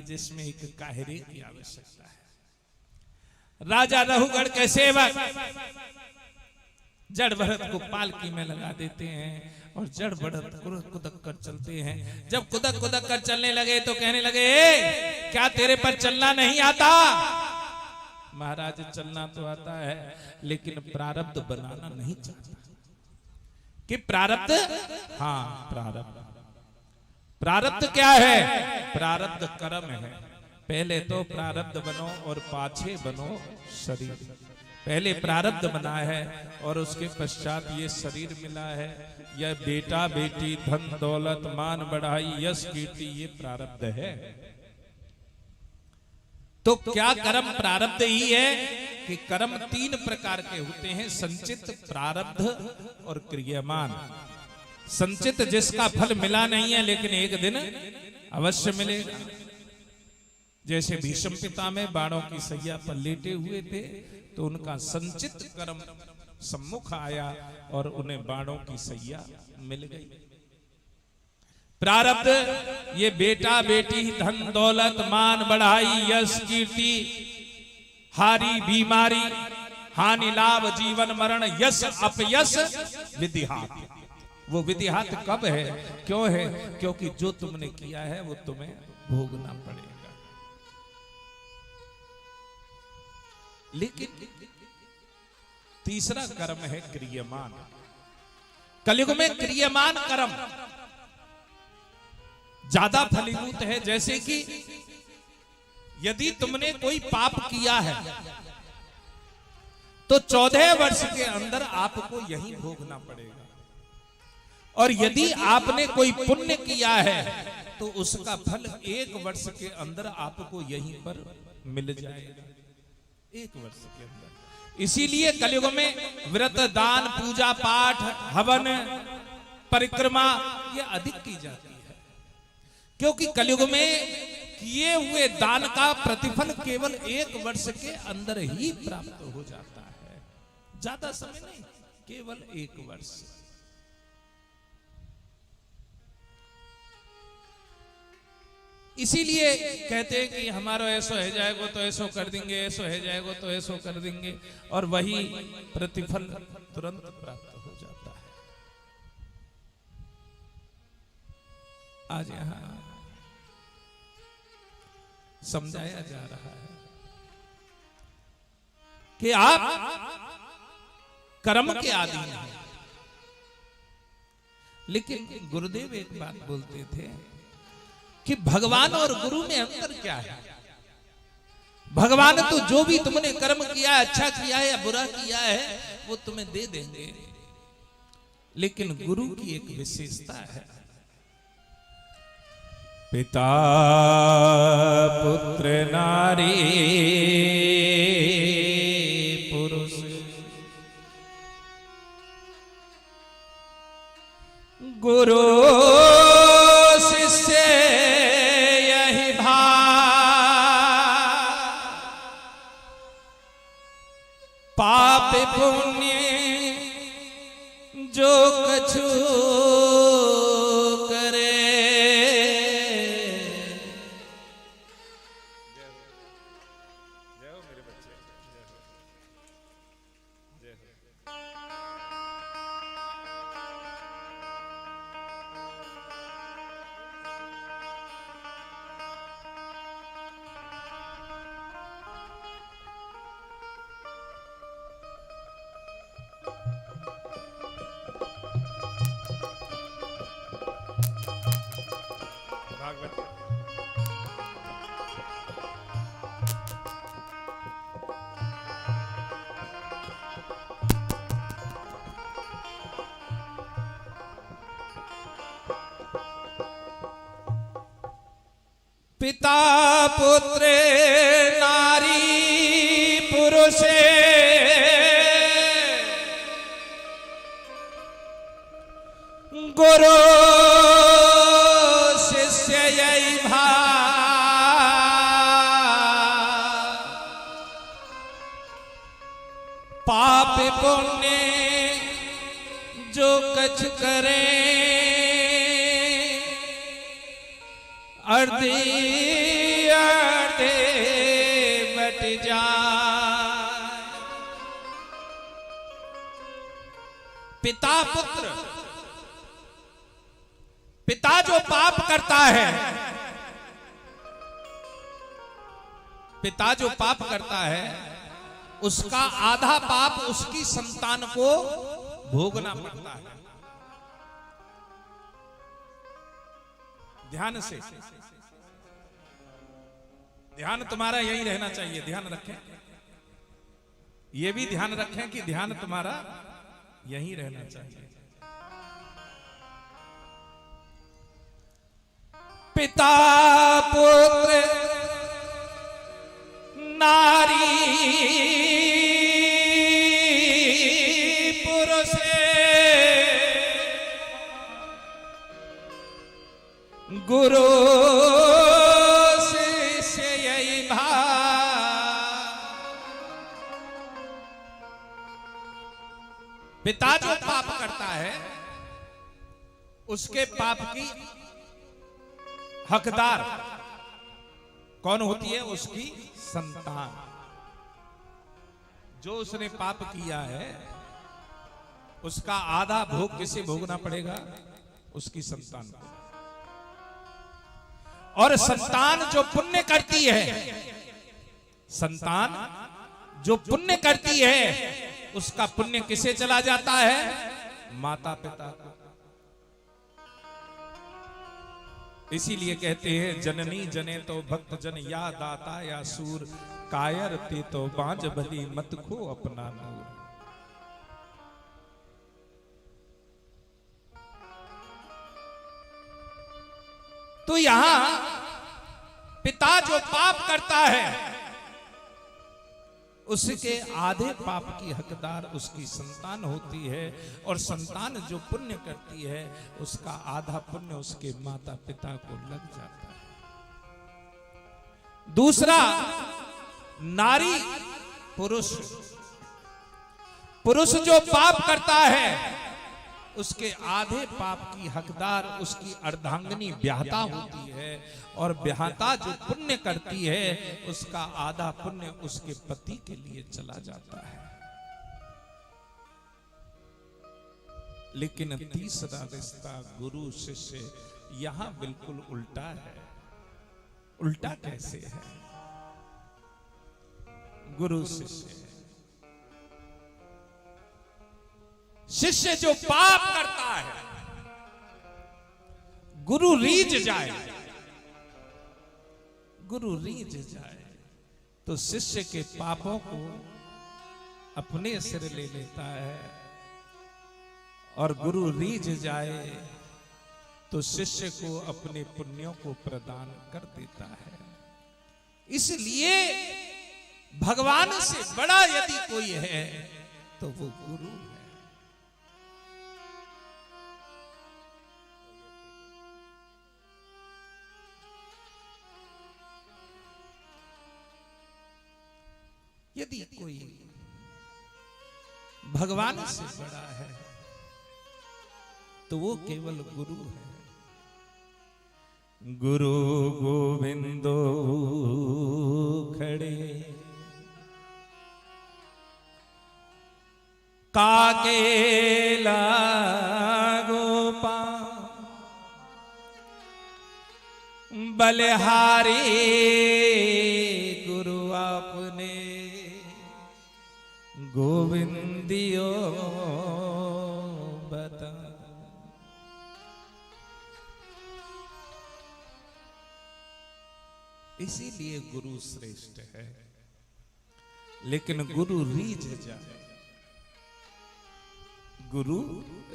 जिसमें एक काहिरे की आवश्यकता है। राजा रहुगढ़ के सेवक जड़ भरत को पालकी में लगा देते हैं और जड़ भरत कुदक कर चलते हैं। जब कुदक कुदक कर चलने लगे तो कहने लगे, क्या तेरे पर चलना नहीं आता? महाराज चलना तो आता है लेकिन प्रारब्ध बनाना नहीं चाहता। कि प्रारब्ध? हाँ, प्रारब्ध। प्रारब्ध क्या है? प्रारब्ध कर्म है। पहले तो प्रारब्ध बनो और पाछे बनो शरीर। पहले प्रारब्ध बना है और उसके पश्चात ये शरीर मिला है। यह बेटा बेटी धन दौलत मान बढ़ाई यश कीर्ति ये प्रारब्ध है। तो क्या कर्म प्रारब्ध ही है? कि कर्म तीन प्रकार के होते हैं, संचित, प्रारब्ध और क्रियमान। संचित जिसका फल मिला नहीं है लेकिन एक दिन अवश्य मिलेगा। जैसे भीष्म पितामह बाणों की सैया पर लेटे हुए थे तो उनका संचित कर्म सम्मुख आया और उन्हें बाणों की सैया मिल गई। प्रारब्ध ये बेटा बेटी धन दौलत मान बढ़ाई यश कीर्ति हारी बीमारी हानि लाभ जीवन मरण यश अपयश विधिहात। वो विधिहात कब है, क्यों है? क्योंकि जो तुमने किया है वो तुम्हें भोगना पड़ेगा। लेकिन तीसरा कर्म है क्रियमान। कलयुग में क्रियमान कर्म ज्यादा फलीभूत है। जैसे कि यदि तुमने कोई पाप किया है तो 14 वर्ष के अंदर आपको यही भोगना पड़ेगा, और यदि आपने कोई पुण्य किया है तो उसका फल 1 वर्ष के अंदर आपको यहीं पर मिल जाएगा। 1 वर्ष के अंदर। इसीलिए कलयुग में व्रत दान पूजा पाठ हवन परिक्रमा ये अधिक की जाती है, क्योंकि कलयुग में किए हुए दान का प्रतिफल केवल 1 वर्ष के अंदर ही प्राप्त हो जाता है। ज्यादा समय नहीं, केवल 1 वर्ष। इसीलिए कहते हैं कि हमारा ऐसा हो जाएगा तो ऐसा कर देंगे, ऐसा हो जाएगा तो ऐसा कर देंगे, और वही प्रतिफल तुरंत प्राप्त हो जाता है। आज यहां समझाया जा रहा है कि आप कर्म के अधीन हैं। लेकिन गुरुदेव एक बात बोलते थे कि भगवान और गुरु में अंतर क्या है? भगवान तो जो भी तुमने कर्म किया है, अच्छा किया है या बुरा किया है, वो तुम्हें दे देंगे। लेकिन गुरु की एक विशेषता है, पिता पुत्र नारी पुरुष गुरु शिष्य यही भाव, पाप पुण्य जो कछु पिता पुत्र नारी पुरुष गुरु शिष्य यही भाव, पाप पुण्य जो कछ करे अर्धी पिता पुत्र, पिता जो पाप करता है, पिता जो पाप करता है उसका आधा पाप उसकी संतान को भोगना पड़ता है। ध्यान से, ध्यान तुम्हारा यही रहना चाहिए। ध्यान रखें, ये भी ध्यान रखें कि ध्यान तुम्हारा यही रहना चाहिए। पिता पुत्र नारी पुरुष गुरु शिष्य यही भाव। पिता जो पाप करता है उसके पाप की हकदार कौन होती है? उसकी संतान। जो उसने पाप किया है उसका आधा भोग किसे भोगना पड़ेगा? उसकी संतान को। और संतान जो पुण्य करती है, संतान जो पुण्य करती है उसका पुण्य किसे चला जाता है? माता पिता को। इसीलिए कहते हैं जननी जने तो भक्त जन या दाता या सूर, कायर ते तो बांझ भली मत खो अपना नूर। तो यहां पिता जो पाप करता है उसके आधे पाप की हकदार उसकी संतान होती है, और संतान जो पुण्य करती है उसका आधा पुण्य उसके माता पिता को लग जाता है। दूसरा, नारी पुरुष, पुरुष जो पाप करता है उसके आधे पाप की हकदार उसकी अर्धांगिनी ब्याहता होती है, और ब्याहता जो पुण्य करती है उसका आधा पुण्य उसके पति के लिए चला जाता है। लेकिन तीसरा रिश्ता गुरु शिष्य यहां बिल्कुल उल्टा है। उल्टा कैसे है? गुरु शिष्य, शिष्य जो पाप करता है गुरु रीझ जाए, गुरु रीझ जाए तो शिष्य के पापों को अपने सिर ले लेता है, और गुरु रीझ जाए तो शिष्य को अपने पुण्यों को प्रदान कर देता है। इसलिए भगवान से बड़ा यदि कोई है तो वो गुरु है। यदि कोई भगवान से बड़ा है तो वो केवल गुरु है। गुरु गोविंदो खड़े काकेला गोपाल बलिहारी गुरु आपने गोविंदियो बता। इसीलिए गुरु श्रेष्ठ है, लेकिन गुरु रीझ जाए, गुरु